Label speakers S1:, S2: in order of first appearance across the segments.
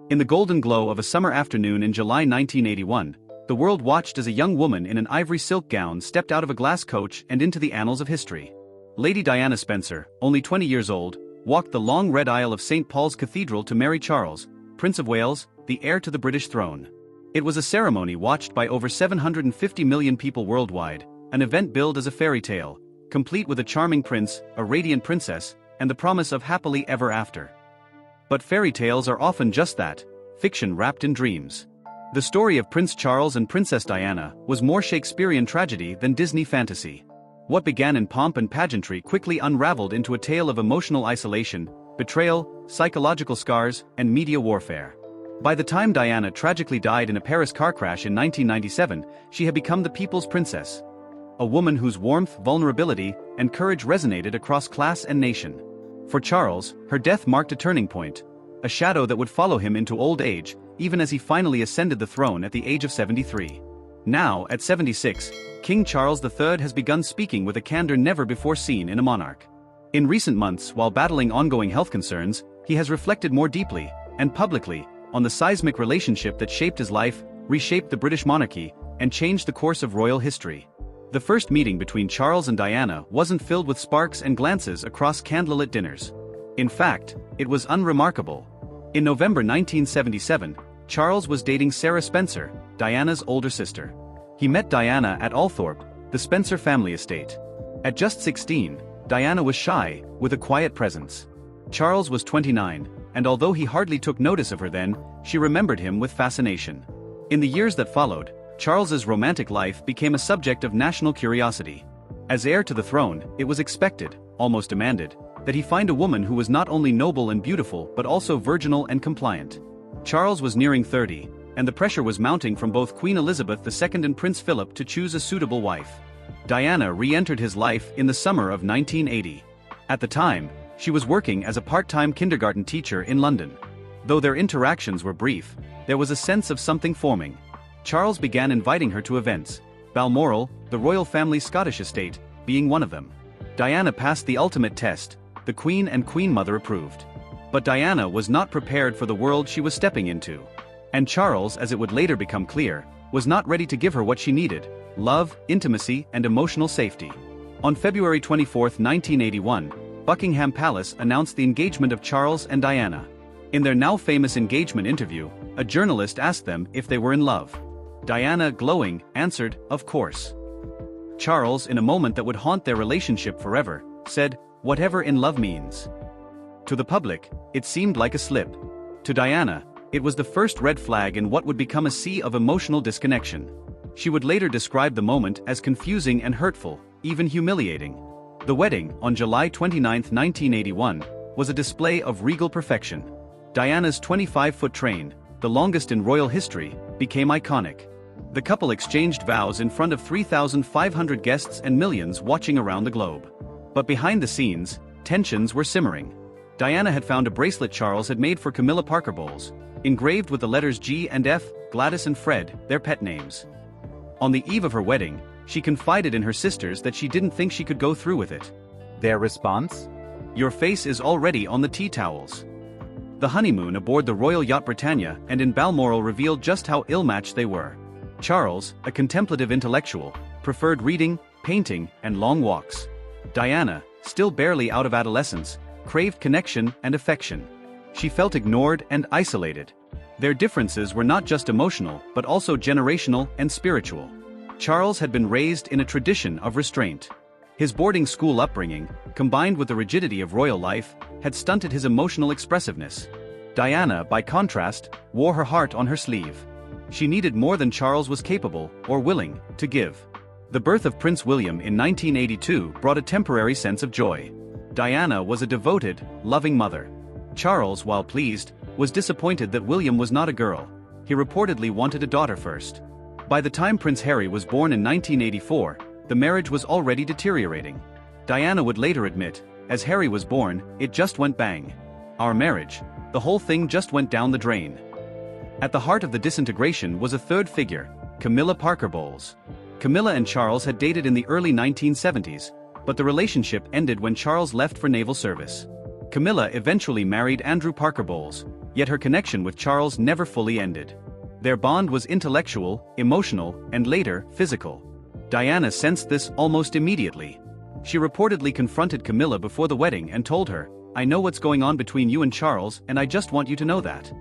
S1: In the golden glow of a summer afternoon in July 1981, the world watched as a young woman in an ivory silk gown stepped out of a glass coach and into the annals of history. Lady Diana Spencer, only 20 years old, walked the long red aisle of St. Paul's Cathedral to marry Charles, Prince of Wales, the heir to the British throne. It was a ceremony watched by over 750 million people worldwide, an event billed as a fairy tale, complete with a charming prince, a radiant princess, and the promise of happily ever after. But fairy tales are often just that, fiction wrapped in dreams. The story of Prince Charles and Princess Diana was more Shakespearean tragedy than Disney fantasy. What began in pomp and pageantry quickly unraveled into a tale of emotional isolation, betrayal, psychological scars, and media warfare. By the time Diana tragically died in a Paris car crash in 1997, she had become the people's princess. A woman whose warmth, vulnerability, and courage resonated across class and nation. For Charles, her death marked a turning point, a shadow that would follow him into old age, even as he finally ascended the throne at the age of 73. Now, at 76, King Charles III has begun speaking with a candor never before seen in a monarch. In recent months, while battling ongoing health concerns, he has reflected more deeply, and publicly, on the seismic relationship that shaped his life, reshaped the British monarchy, and changed the course of royal history. The first meeting between Charles and Diana wasn't filled with sparks and glances across candlelit dinners. In fact, it was unremarkable. In November 1977, Charles was dating Sarah Spencer, Diana's older sister. He met Diana at Althorpe, the Spencer family estate. At just 16, Diana was shy, with a quiet presence. Charles was 29, and although he hardly took notice of her then, she remembered him with fascination. In the years that followed, Charles's romantic life became a subject of national curiosity. As heir to the throne, it was expected, almost demanded, that he find a woman who was not only noble and beautiful but also virginal and compliant. Charles was nearing 30, and the pressure was mounting from both Queen Elizabeth II and Prince Philip to choose a suitable wife. Diana re-entered his life in the summer of 1980. At the time, she was working as a part-time kindergarten teacher in London. Though their interactions were brief, there was a sense of something forming. Charles began inviting her to events, Balmoral, the royal family's Scottish estate, being one of them. Diana passed the ultimate test, the Queen and Queen Mother approved. But Diana was not prepared for the world she was stepping into. And Charles, as it would later become clear, was not ready to give her what she needed: love, intimacy, and emotional safety. On February 24, 1981, Buckingham Palace announced the engagement of Charles and Diana. In their now famous engagement interview, a journalist asked them if they were in love. Diana, glowing, answered, "Of course." Charles, in a moment that would haunt their relationship forever, said, "Whatever in love means." To the public, it seemed like a slip. To Diana, it was the first red flag in what would become a sea of emotional disconnection. She would later describe the moment as confusing and hurtful, even humiliating. The wedding, on July 29, 1981, was a display of regal perfection. Diana's 25-foot train, the longest in royal history, became iconic. The couple exchanged vows in front of 3,500 guests and millions watching around the globe. But behind the scenes, tensions were simmering. Diana had found a bracelet Charles had made for Camilla Parker Bowles, engraved with the letters G and F, Gladys and Fred, their pet names. On the eve of her wedding, she confided in her sisters that she didn't think she could go through with it. Their response? "Your face is already on the tea towels." The honeymoon aboard the Royal Yacht Britannia and in Balmoral revealed just how ill-matched they were. Charles, a contemplative intellectual, preferred reading, painting, and long walks. Diana, still barely out of adolescence, craved connection and affection. She felt ignored and isolated. Their differences were not just emotional but also generational and spiritual. Charles had been raised in a tradition of restraint. His boarding school upbringing, combined with the rigidity of royal life, had stunted his emotional expressiveness. Diana, by contrast, wore her heart on her sleeve. She needed more than Charles was capable, or willing, to give. The birth of Prince William in 1982 brought a temporary sense of joy. Diana was a devoted, loving mother. Charles, while pleased, was disappointed that William was not a girl. He reportedly wanted a daughter first. By the time Prince Harry was born in 1984, the marriage was already deteriorating. Diana would later admit, "As Harry was born, it just went bang. Our marriage, the whole thing just went down the drain." At the heart of the disintegration was a third figure, Camilla Parker Bowles. Camilla and Charles had dated in the early 1970s, but the relationship ended when Charles left for naval service. Camilla eventually married Andrew Parker Bowles, Yet her connection with Charles never fully ended. Their bond was intellectual, emotional, and later, physical. Diana sensed this almost immediately. She reportedly confronted Camilla before the wedding and told her, "I know what's going on between you and Charles, and I just want you to know that."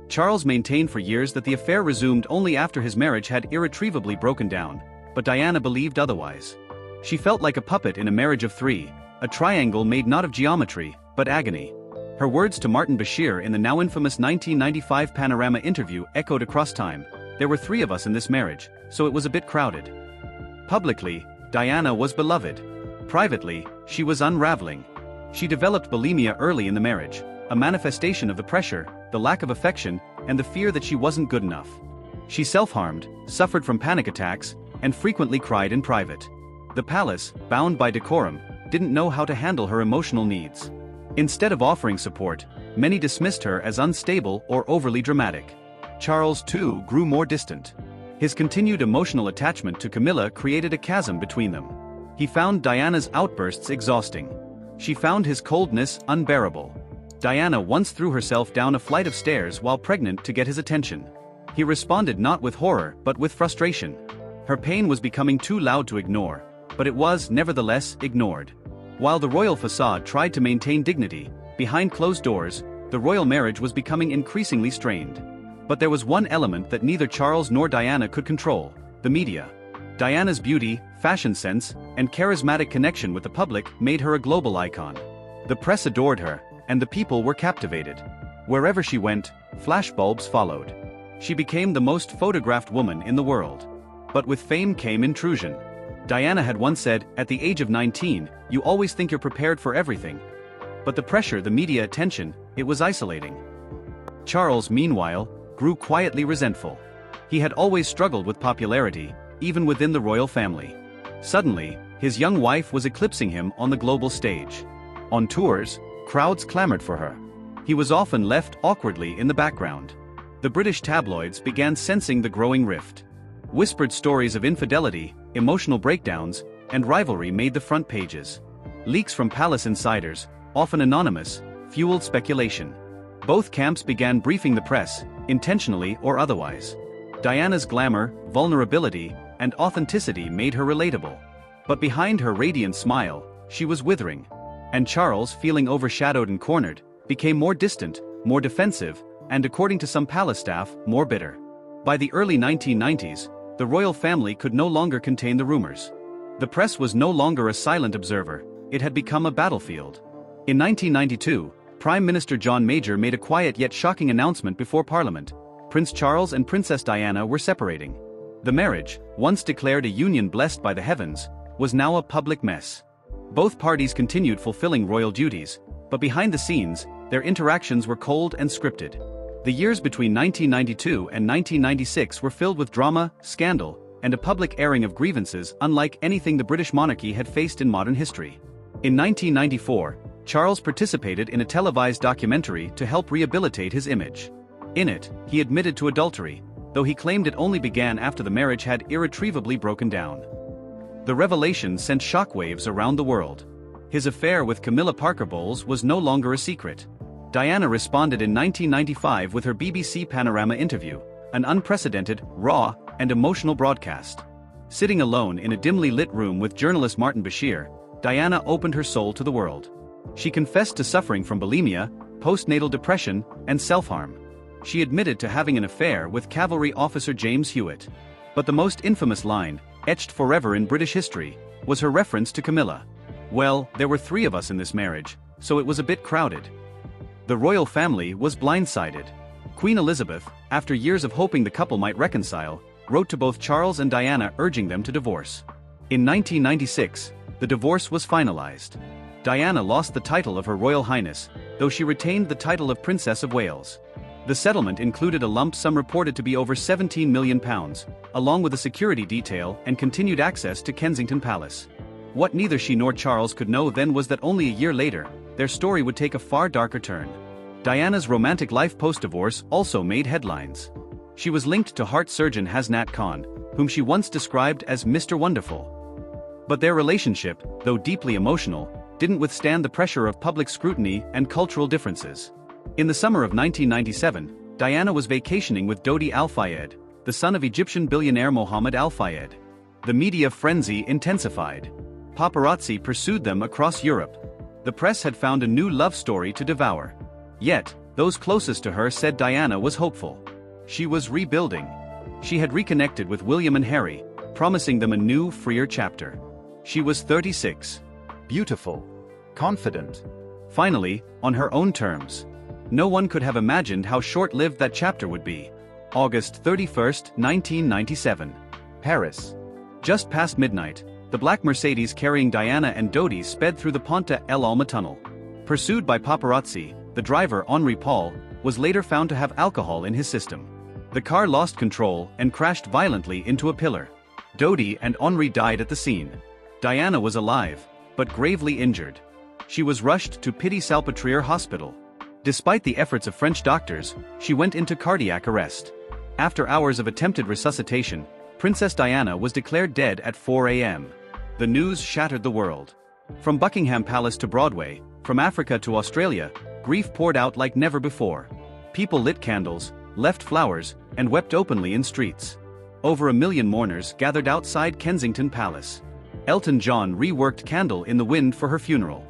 S1: Charles maintained for years that the affair resumed only after his marriage had irretrievably broken down, but Diana believed otherwise. She felt like a puppet in a marriage of three, a triangle made not of geometry, but agony. Her words to Martin Bashir in the now infamous 1995 Panorama interview echoed across time, "There were three of us in this marriage, so it was a bit crowded." Publicly, Diana was beloved. Privately, she was unraveling. She developed bulimia early in the marriage, a manifestation of the pressure, the lack of affection, and the fear that she wasn't good enough. She self-harmed, suffered from panic attacks, and frequently cried in private. The palace, bound by decorum, didn't know how to handle her emotional needs. Instead of offering support, many dismissed her as unstable or overly dramatic. Charles, too, grew more distant. His continued emotional attachment to Camilla created a chasm between them. He found Diana's outbursts exhausting. She found his coldness unbearable. Diana once threw herself down a flight of stairs while pregnant to get his attention. He responded not with horror but with frustration. Her pain was becoming too loud to ignore, but it was, nevertheless, ignored. While the royal facade tried to maintain dignity, behind closed doors, the royal marriage was becoming increasingly strained. But there was one element that neither Charles nor Diana could control: the media. Diana's beauty, fashion sense, and charismatic connection with the public made her a global icon. The press adored her, and the people were captivated. Wherever she went, flashbulbs followed. She became the most photographed woman in the world. But with fame came intrusion. Diana had once said, "At the age of 19, you always think you're prepared for everything." But the pressure, the media attention, it was isolating. Charles, meanwhile, grew quietly resentful. He had always struggled with popularity, even within the royal family. Suddenly, his young wife was eclipsing him on the global stage. On tours, crowds clamored for her. He was often left awkwardly in the background. The British tabloids began sensing the growing rift. Whispered stories of infidelity, emotional breakdowns, and rivalry made the front pages. Leaks from palace insiders, often anonymous, fueled speculation. Both camps began briefing the press, intentionally or otherwise. Diana's glamour, vulnerability, and authenticity made her relatable. But behind her radiant smile, she was withering. And Charles, feeling overshadowed and cornered, became more distant, more defensive, and according to some palace staff, more bitter. By the early 1990s, the royal family could no longer contain the rumors. The press was no longer a silent observer, it had become a battlefield. In 1992, Prime Minister John Major made a quiet yet shocking announcement before Parliament: Prince Charles and Princess Diana were separating. The marriage, once declared a union blessed by the heavens, was now a public mess. Both parties continued fulfilling royal duties, but behind the scenes, their interactions were cold and scripted. The years between 1992 and 1996 were filled with drama, scandal, and a public airing of grievances unlike anything the British monarchy had faced in modern history. In 1994, Charles participated in a televised documentary to help rehabilitate his image. In it, he admitted to adultery, though he claimed it only began after the marriage had irretrievably broken down. The revelation sent shockwaves around the world. His affair with Camilla Parker Bowles was no longer a secret. Diana responded in 1995 with her BBC Panorama interview, an unprecedented, raw, and emotional broadcast. Sitting alone in a dimly lit room with journalist Martin Bashir, Diana opened her soul to the world. She confessed to suffering from bulimia, postnatal depression, and self-harm. She admitted to having an affair with cavalry officer James Hewitt. But the most infamous line, etched forever in British history, was her reference to Camilla. "Well, there were three of us in this marriage, so it was a bit crowded." The royal family was blindsided. Queen Elizabeth, after years of hoping the couple might reconcile, wrote to both Charles and Diana urging them to divorce. In 1996, the divorce was finalized. Diana lost the title of Her Royal Highness, though she retained the title of Princess of Wales. The settlement included a lump sum reported to be over £17 million, along with a security detail and continued access to Kensington Palace. What neither she nor Charles could know then was that only a year later, their story would take a far darker turn. Diana's romantic life post-divorce also made headlines. She was linked to heart surgeon Hasnat Khan, whom she once described as Mr. Wonderful. But their relationship, though deeply emotional, didn't withstand the pressure of public scrutiny and cultural differences. In the summer of 1997, Diana was vacationing with Dodi Al Fayed, the son of Egyptian billionaire Mohammed Al Fayed. The media frenzy intensified. Paparazzi pursued them across Europe. The press had found a new love story to devour. Yet, those closest to her said Diana was hopeful. She was rebuilding. She had reconnected with William and Harry, promising them a new, freer chapter. She was 36. Beautiful. Confident. Finally, on her own terms. No one could have imagined how short-lived that chapter would be. August 31, 1997. Paris. Just past midnight, the black Mercedes carrying Diana and Dodi sped through the Pont El Alma tunnel. Pursued by paparazzi, the driver, Henri Paul, was later found to have alcohol in his system. The car lost control and crashed violently into a pillar. Dodi and Henri died at the scene. Diana was alive, but gravely injured. She was rushed to Piti-Salpêtrière Hospital. Despite the efforts of French doctors, she went into cardiac arrest. After hours of attempted resuscitation, Princess Diana was declared dead at 4 a.m. The news shattered the world. From Buckingham Palace to Broadway, from Africa to Australia, grief poured out like never before. People lit candles, left flowers, and wept openly in streets. Over 1 million mourners gathered outside Kensington Palace. Elton John reworked Candle in the Wind for her funeral.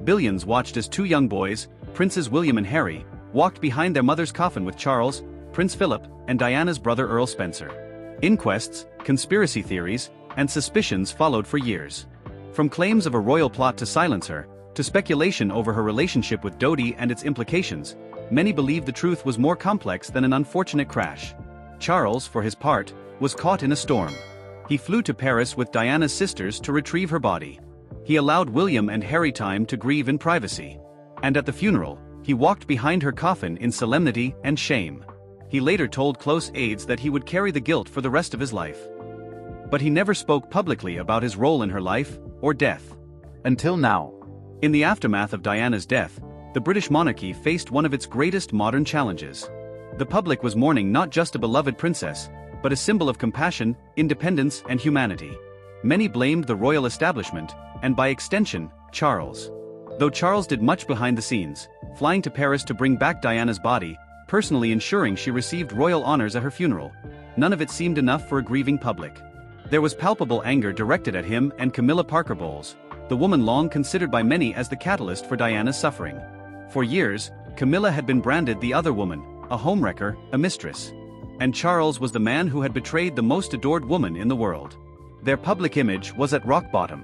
S1: Billions watched as two young boys, Princes William and Harry, walked behind their mother's coffin with Charles, Prince Philip, and Diana's brother Earl Spencer. Inquests, conspiracy theories, and suspicions followed for years. From claims of a royal plot to silence her, to speculation over her relationship with Dodi and its implications, many believed the truth was more complex than an unfortunate crash. Charles, for his part, was caught in a storm. He flew to Paris with Diana's sisters to retrieve her body. He allowed William and Harry time to grieve in privacy. And at the funeral, he walked behind her coffin in solemnity and shame. He later told close aides that he would carry the guilt for the rest of his life. But he never spoke publicly about his role in her life or death. Until now. In the aftermath of Diana's death, the British monarchy faced one of its greatest modern challenges. The public was mourning not just a beloved princess, but a symbol of compassion, independence, and humanity. Many blamed the royal establishment, and by extension, Charles. Though Charles did much behind the scenes, flying to Paris to bring back Diana's body, personally ensuring she received royal honors at her funeral, none of it seemed enough for a grieving public. There was palpable anger directed at him and Camilla Parker Bowles, the woman long considered by many as the catalyst for Diana's suffering. For years, Camilla had been branded the other woman, a homewrecker, a mistress. And Charles was the man who had betrayed the most adored woman in the world. Their public image was at rock bottom.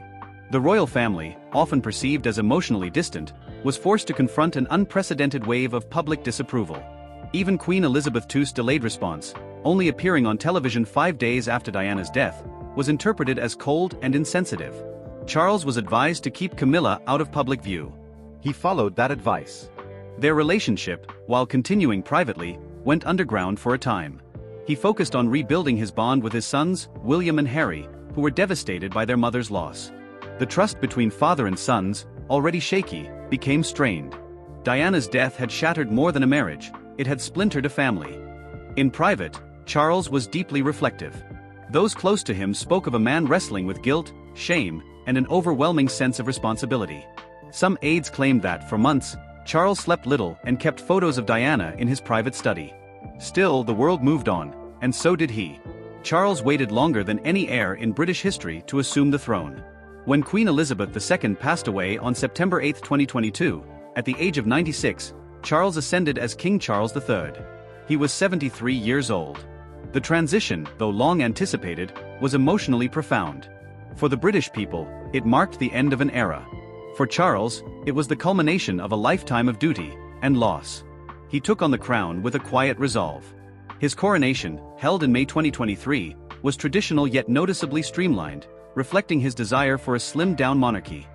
S1: The royal family, often perceived as emotionally distant, was forced to confront an unprecedented wave of public disapproval. Even Queen Elizabeth II's delayed response, only appearing on television 5 days after Diana's death, was interpreted as cold and insensitive. Charles was advised to keep Camilla out of public view. He followed that advice. Their relationship, while continuing privately, went underground for a time. He focused on rebuilding his bond with his sons, William and Harry, who were devastated by their mother's loss. The trust between father and sons, already shaky, became strained. Diana's death had shattered more than a marriage, it had splintered a family. In private, Charles was deeply reflective. Those close to him spoke of a man wrestling with guilt, shame, and an overwhelming sense of responsibility. Some aides claimed that, for months, Charles slept little and kept photos of Diana in his private study. Still, the world moved on, and so did he. Charles waited longer than any heir in British history to assume the throne. When Queen Elizabeth II passed away on September 8, 2022, at the age of 96, Charles ascended as King Charles III. He was 73 years old. The transition, though long anticipated, was emotionally profound. For the British people, it marked the end of an era. For Charles, it was the culmination of a lifetime of duty and loss. He took on the crown with a quiet resolve. His coronation, held in May 2023, was traditional yet noticeably streamlined, reflecting his desire for a slimmed-down monarchy.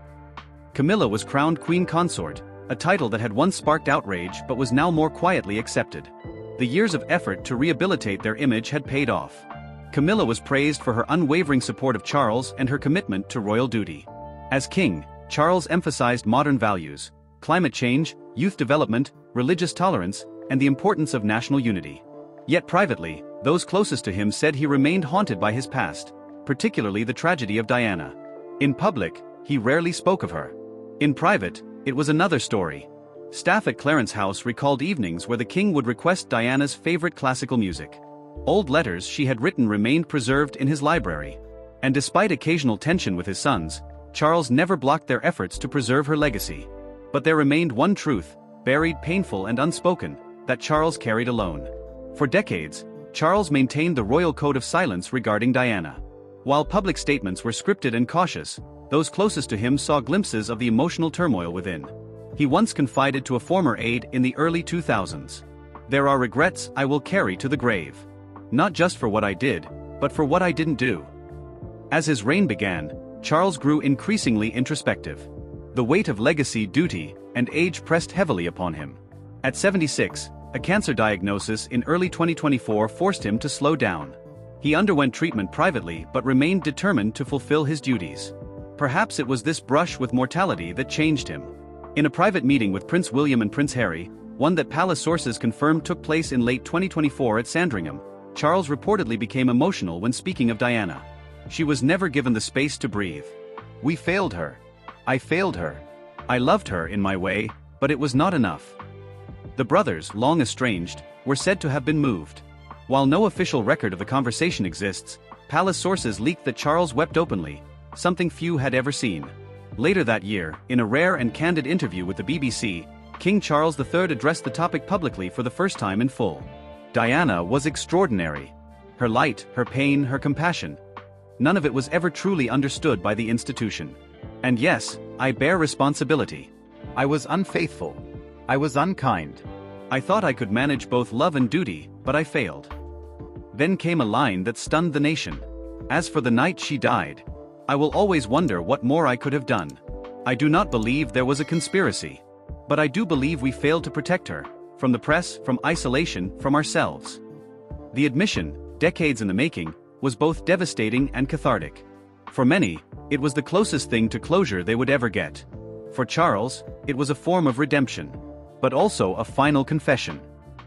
S1: Camilla was crowned Queen Consort, a title that had once sparked outrage but was now more quietly accepted. The years of effort to rehabilitate their image had paid off. Camilla was praised for her unwavering support of Charles and her commitment to royal duty. As king, Charles emphasized modern values, climate change, youth development, religious tolerance, and the importance of national unity. Yet privately, those closest to him said he remained haunted by his past, particularly the tragedy of Diana. In public, he rarely spoke of her. In private, it was another story. Staff at Clarence House recalled evenings where the king would request Diana's favorite classical music. Old letters she had written remained preserved in his library. And despite occasional tension with his sons, Charles never blocked their efforts to preserve her legacy. But there remained one truth, buried, painful and unspoken, that Charles carried alone. For decades, Charles maintained the royal code of silence regarding Diana. While public statements were scripted and cautious, those closest to him saw glimpses of the emotional turmoil within. He once confided to a former aide in the early 2000s, "There are regrets I will carry to the grave. Not just for what I did, but for what I didn't do." As his reign began, Charles grew increasingly introspective. The weight of legacy, duty, and age pressed heavily upon him. At 76, a cancer diagnosis in early 2024 forced him to slow down. He underwent treatment privately but remained determined to fulfill his duties. Perhaps it was this brush with mortality that changed him. In a private meeting with Prince William and Prince Harry, one that palace sources confirmed took place in late 2024 at Sandringham, Charles reportedly became emotional when speaking of Diana. "She was never given the space to breathe. We failed her. I failed her. I loved her in my way, but it was not enough." The brothers, long estranged, were said to have been moved. While no official record of the conversation exists, palace sources leaked that Charles wept openly, something few had ever seen. Later that year, in a rare and candid interview with the BBC, King Charles III addressed the topic publicly for the first time in full. "Diana was extraordinary. Her light, her pain, her compassion. None of it was ever truly understood by the institution. And yes, I bear responsibility. I was unfaithful. I was unkind. I thought I could manage both love and duty, but I failed." Then came a line that stunned the nation. "As for the night she died, I will always wonder what more I could have done. I do not believe there was a conspiracy. But I do believe we failed to protect her, from the press, from isolation, from ourselves." The admission, decades in the making, was both devastating and cathartic. For many, it was the closest thing to closure they would ever get. For Charles, it was a form of redemption. But also a final confession.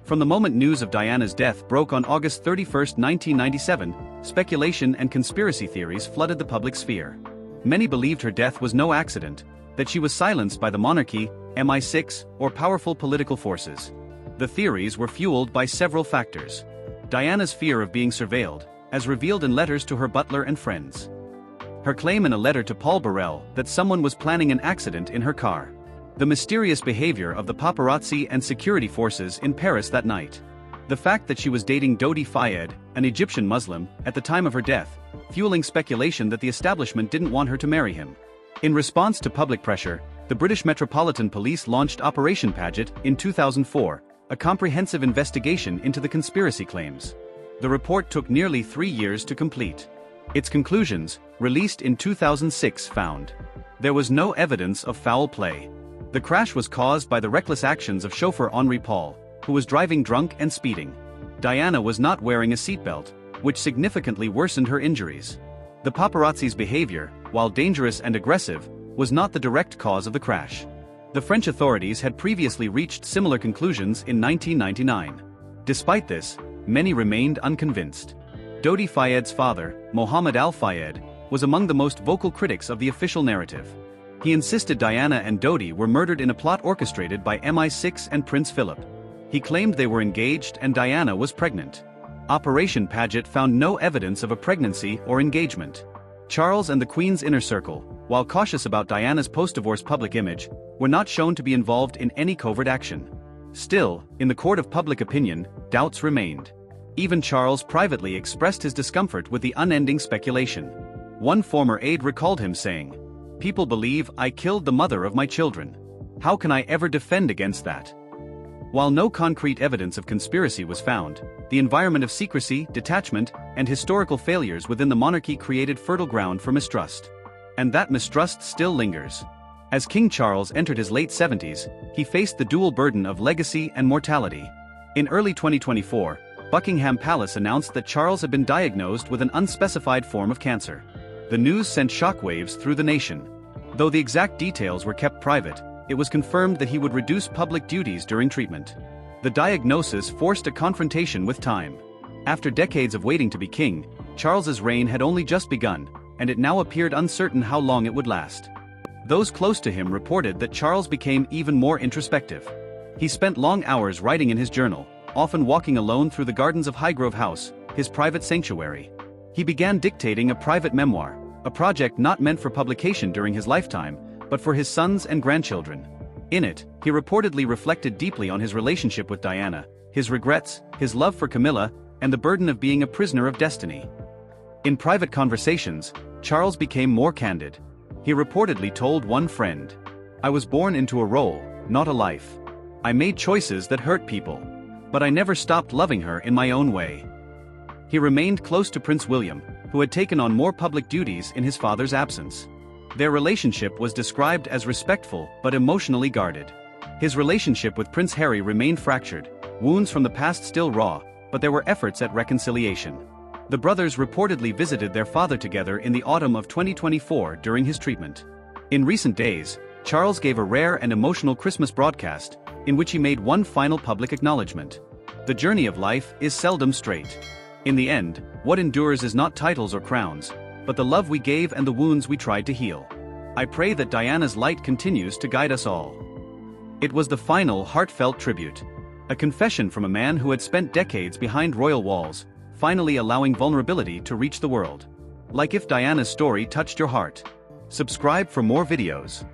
S1: From the moment news of Diana's death broke on August 31, 1997, speculation and conspiracy theories flooded the public sphere. Many believed her death was no accident, that she was silenced by the monarchy, MI6, or powerful political forces. The theories were fueled by several factors. Diana's fear of being surveilled, as revealed in letters to her butler and friends. Her claim in a letter to Paul Burrell that someone was planning an accident in her car. The mysterious behavior of the paparazzi and security forces in Paris that night. The fact that she was dating Dodi Fayed, an Egyptian Muslim, at the time of her death, fueling speculation that the establishment didn't want her to marry him. In response to public pressure, the British Metropolitan Police launched Operation Paget in 2004, a comprehensive investigation into the conspiracy claims. The report took nearly 3 years to complete. Its conclusions, released in 2006, found there was no evidence of foul play. The crash was caused by the reckless actions of chauffeur Henri Paul, who was driving drunk and speeding. Diana was not wearing a seatbelt, which significantly worsened her injuries. The paparazzi's behavior, while dangerous and aggressive, was not the direct cause of the crash. The French authorities had previously reached similar conclusions in 1999. Despite this, many remained unconvinced. Dodi Fayed's father, Mohammed Al-Fayed, was among the most vocal critics of the official narrative. He insisted Diana and Dodi were murdered in a plot orchestrated by MI6 and Prince Philip. He claimed they were engaged and Diana was pregnant. Operation Paget found no evidence of a pregnancy or engagement. Charles and the Queen's inner circle, while cautious about Diana's post-divorce public image, were not shown to be involved in any covert action. Still, in the court of public opinion, doubts remained. Even Charles privately expressed his discomfort with the unending speculation. One former aide recalled him saying, "People believe I killed the mother of my children. How can I ever defend against that?" While no concrete evidence of conspiracy was found, the environment of secrecy, detachment, and historical failures within the monarchy created fertile ground for mistrust. And that mistrust still lingers. As King Charles entered his late 70s, he faced the dual burden of legacy and mortality. In early 2024, Buckingham Palace announced that Charles had been diagnosed with an unspecified form of cancer. The news sent shockwaves through the nation. Though the exact details were kept private, it was confirmed that he would reduce public duties during treatment. The diagnosis forced a confrontation with time. After decades of waiting to be king, Charles's reign had only just begun, and it now appeared uncertain how long it would last. Those close to him reported that Charles became even more introspective. He spent long hours writing in his journal, often walking alone through the gardens of Highgrove House, his private sanctuary. He began dictating a private memoir, a project not meant for publication during his lifetime, but for his sons and grandchildren. In it, he reportedly reflected deeply on his relationship with Diana, his regrets, his love for Camilla, and the burden of being a prisoner of destiny. In private conversations, Charles became more candid. He reportedly told one friend, "I was born into a role, not a life. I made choices that hurt people. But I never stopped loving her in my own way." He remained close to Prince William, who had taken on more public duties in his father's absence. Their relationship was described as respectful but emotionally guarded. His relationship with Prince Harry remained fractured, wounds from the past still raw, but there were efforts at reconciliation. The brothers reportedly visited their father together in the autumn of 2024 during his treatment. In recent days, Charles gave a rare and emotional Christmas broadcast, in which he made one final public acknowledgement. The journey of life is seldom straight. In the end, what endures is not titles or crowns, but the love we gave and the wounds we tried to heal. I pray that Diana's light continues to guide us all. It was the final heartfelt tribute. A confession from a man who had spent decades behind royal walls, finally allowing vulnerability to reach the world. Like if Diana's story touched your heart. Subscribe for more videos.